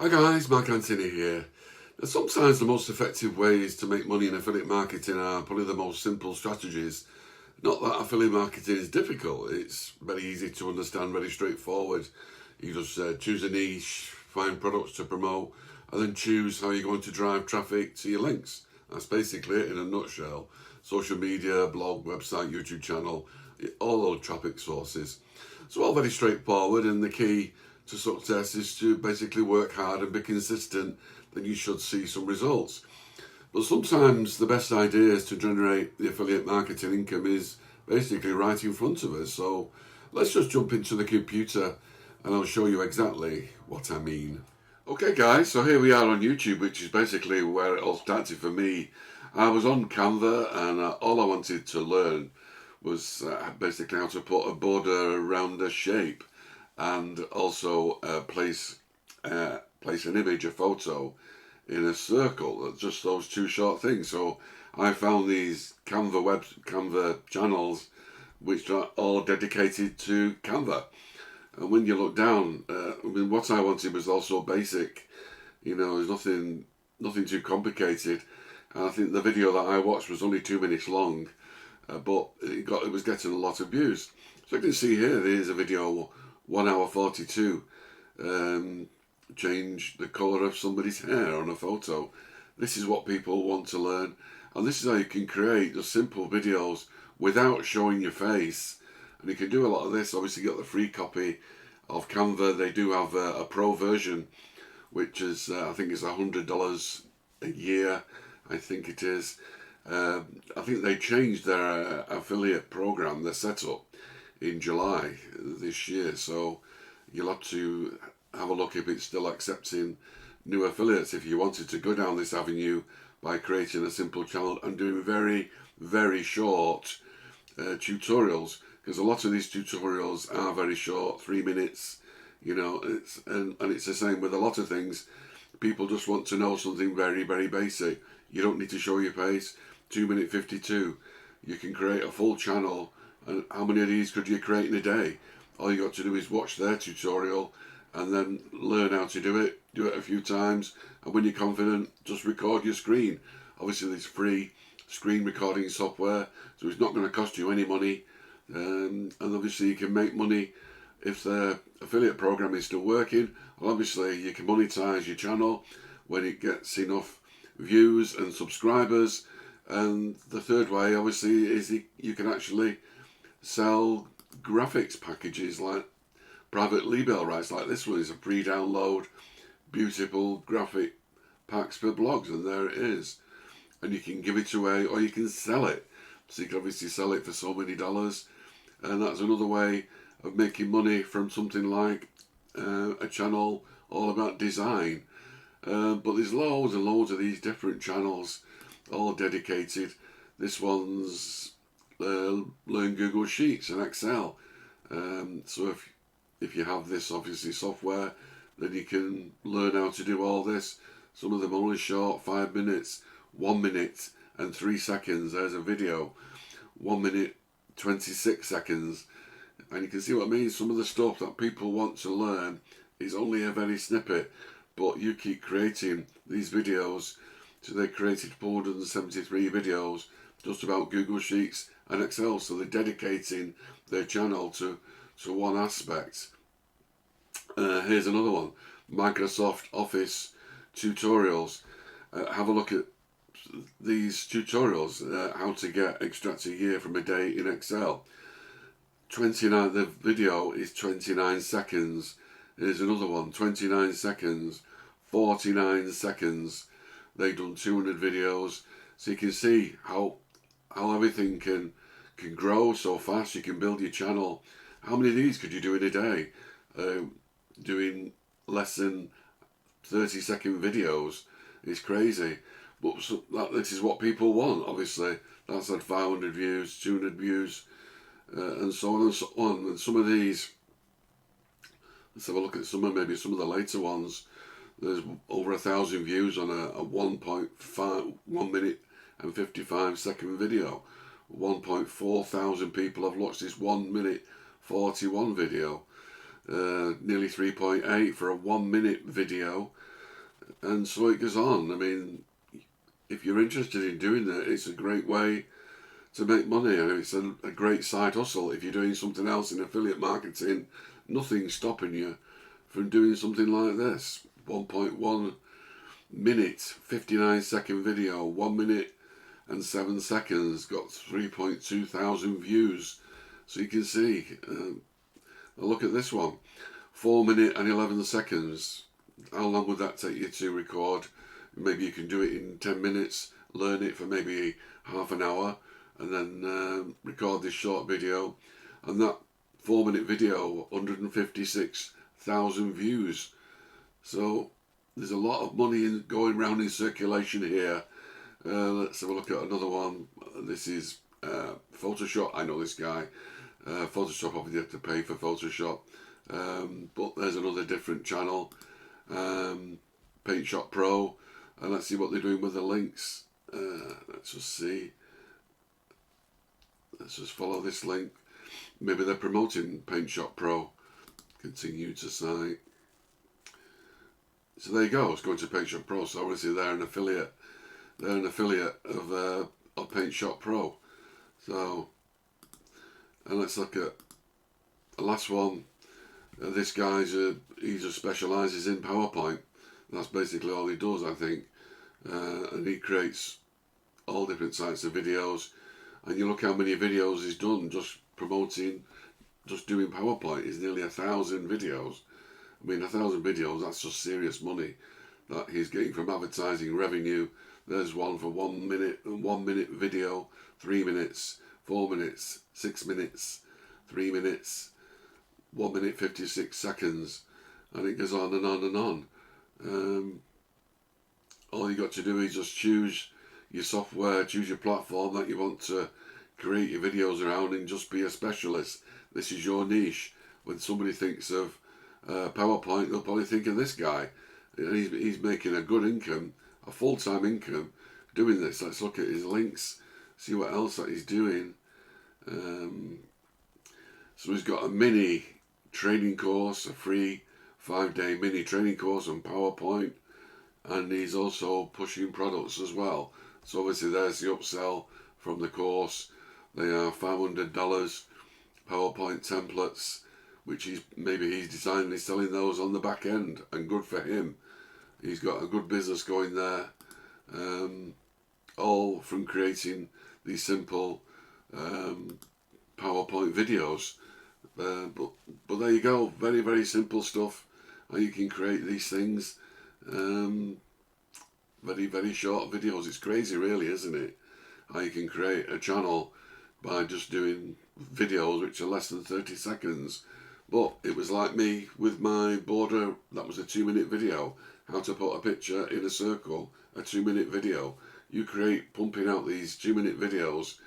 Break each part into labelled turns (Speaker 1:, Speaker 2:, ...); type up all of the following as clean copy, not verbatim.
Speaker 1: Hi guys, Mark Anthony here. Now, sometimes the most effective ways to make money in affiliate marketing are probably the most simple strategies. Not that affiliate marketing is difficult, it's very easy to understand, very straightforward. You just choose a niche, find products to promote, and then choose how you're going to drive traffic to your links. That's basically it in a nutshell. Social media, blog, website, YouTube channel, all those traffic sources. So all very straightforward, and the key to success is to basically work hard and be consistent, then you should see some results. But sometimes the best ideas to generate the affiliate marketing income is basically right in front of us. So let's just jump into the computer and I'll show you exactly what I mean. Okay guys, so here we are on YouTube, which is basically where it all started for me. I was on Canva and all I wanted to learn was basically how to put a border around a shape and also place an image, a photo, in a circle. Just those two short things. So I found these Canva channels which are all dedicated to Canva. And when you look down, what I wanted was also basic. You know, there's nothing too complicated. And I think the video that I watched was only 2 minutes long, but it was getting a lot of views. So you can see here, there's a video 1 hour 42. Change the colour of somebody's hair on a photo. This is what people want to learn, and this is how you can create just simple videos without showing your face. And you can do a lot of this. Obviously, you got the free copy of Canva. They do have a pro version, which is I think it's $100 a year. I think it is. I think they changed their affiliate program, their setup, in July this year. So you'll have to have a look if it's still accepting new affiliates if you wanted to go down this avenue by creating a simple channel and doing very, very short tutorials, because a lot of these tutorials are very short, 3 minutes, you know. And it's the same with a lot of things. People just want to know something very, very basic. You don't need to show your face. 2-minute 52. You can create a full channel, and how many of these could you create in a day? All you got to do is watch their tutorial and then learn how to do it a few times, and when you're confident, just record your screen. Obviously there's free screen recording software, so it's not going to cost you any money, and obviously you can make money if the affiliate program is still working. And obviously you can monetize your channel when it gets enough views and subscribers. And the third way obviously is you can actually sell graphics packages like private label rights, like this one is a pre-download beautiful graphic packs for blogs, and there it is. And you can give it away or you can sell it. So you can obviously sell it for so many dollars, and that's another way of making money from something like a channel all about design. But there's loads and loads of these different channels, all dedicated. This one's Learn Google Sheets and Excel. So if you have this obviously software, then you can learn how to do all this. Some of them are only short, 5 minutes, 1 minute and 3 seconds. There's a video, 1 minute 26 seconds, and you can see what I mean. Some of the stuff that people want to learn is only a very snippet, but you keep creating these videos. So they created 473 videos just about Google Sheets and Excel. So they're dedicating their channel to one aspect. Here's another one, Microsoft Office tutorials. Have a look at these tutorials, how to extract a year from a day in Excel. The video is 29 seconds. Here's another one, 29 seconds, 49 seconds. They've done 200 videos. So you can see how everything can grow so fast. You can build your channel. How many of these could you do in a day? Doing less than 30-second videos is crazy. But this is what people want, obviously. That's had 500 views, 200 views, and so on and so on. And some of these, let's have a look at maybe some of the later ones. There's over 1,000 views on a 1 minute and 55 second video. 1.4 thousand people have watched this 1 minute 41 video. Nearly 3.8 for a 1 minute video. And so it goes on. I mean, if you're interested in doing that, it's a great way to make money. And it's a great side hustle. If you're doing something else in affiliate marketing, nothing's stopping you from doing something like this. 1.1 minute, 59-second video, 1 minute and 7 seconds, got 3.2 thousand views. So you can see, look at this one, 4 minute and 11 seconds. How long would that take you to record? Maybe you can do it in 10 minutes, learn it for maybe half an hour, and then record this short video. And that 4 minute video, 156,000 views. So there's a lot of money going around in circulation here. Let's have a look at another one. This is Photoshop. I know this guy. Photoshop, obviously you have to pay for Photoshop. But there's another different channel. Paint Shop Pro. And let's see what they're doing with the links. Let's just see. Let's just follow this link. Maybe they're promoting Paint Shop Pro. Continue to site. So there you go. It's going to Paint Shop Pro. So obviously they're an affiliate. They're an affiliate of Paint Shop Pro. So, and let's look at the last one. This guy's he just specialises in PowerPoint. That's basically all he does, I think. And he creates all different types of videos. And you look how many videos he's done just promoting, just doing PowerPoint. It's nearly 1,000 videos. I mean, 1,000 videos, that's just serious money that he's getting from advertising revenue. There's one for 1 minute video, 3 minutes, 4 minutes, 6 minutes, 3 minutes, 1 minute 56 seconds, and it goes on and on and on. All you got to do is just choose your software, choose your platform that you want to create your videos around, and just be a specialist. This is your niche. When somebody thinks of PowerPoint, they'll probably think of this guy. He's making a good income, a full-time income, doing this. Let's look at his links, see what else that he's doing. So he's got a mini training course, a free 5-day mini training course on PowerPoint, and he's also pushing products as well. So obviously there's the upsell from the course. They are $500 PowerPoint templates, which he's designing. He's selling those on the back end, and good for him. He's got a good business going there, all from creating these simple PowerPoint videos. But there you go, very, very simple stuff. How you can create these things, very, very short videos. It's crazy, really, isn't it? How you can create a channel by just doing videos which are less than 30 seconds. But it was like me with my border. That was a 2-minute video. How to put a picture in a circle, a 2-minute video. You create pumping out these 2-minute videos,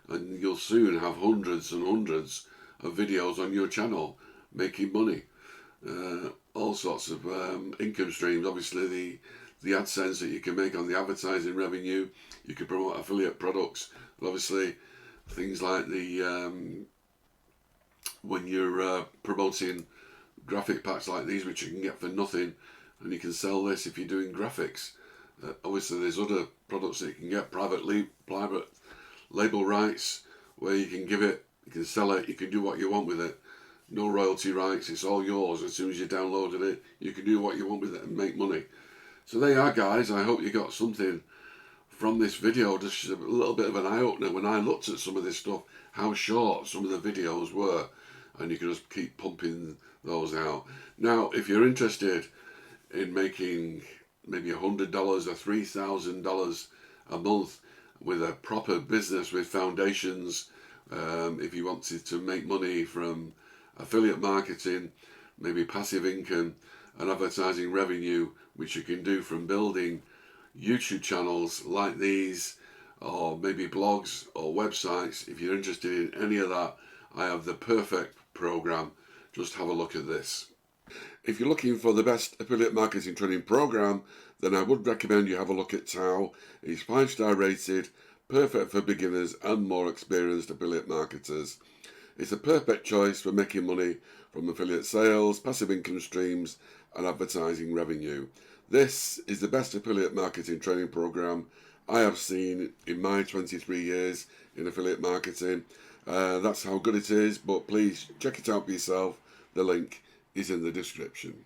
Speaker 1: and you'll soon have hundreds and hundreds of videos on your channel making money. All sorts of income streams. Obviously the AdSense that you can make on the advertising revenue. You can promote affiliate products. But obviously things like the when you're promoting graphic packs like these, which you can get for nothing, and you can sell this if you're doing graphics. Obviously there's other products that you can get, private label rights, where you can give it, you can sell it, you can do what you want with it. No royalty rights, it's all yours. As soon as you downloaded it, you can do what you want with it and make money. So there you are, guys. I hope you got something from this video, just a little bit of an eye-opener when I looked at some of this stuff, how short some of the videos were, and you can just keep pumping those out. Now, if you're interested in making maybe $100 or $3,000 a month with a proper business with foundations, if you wanted to make money from affiliate marketing, maybe passive income and advertising revenue, which you can do from building YouTube channels like these, or maybe blogs or websites. If you're interested in any of that, I have the perfect program. Just have a look at this. If you're looking for the best affiliate marketing training program, then I would recommend you have a look at Tao. It's 5-star rated, perfect for beginners and more experienced affiliate marketers. It's a perfect choice for making money from affiliate sales, passive income streams, and advertising revenue. This is the best affiliate marketing training program I have seen in my 23 years in affiliate marketing. That's how good it is, but please check it out for yourself. The link is in the description.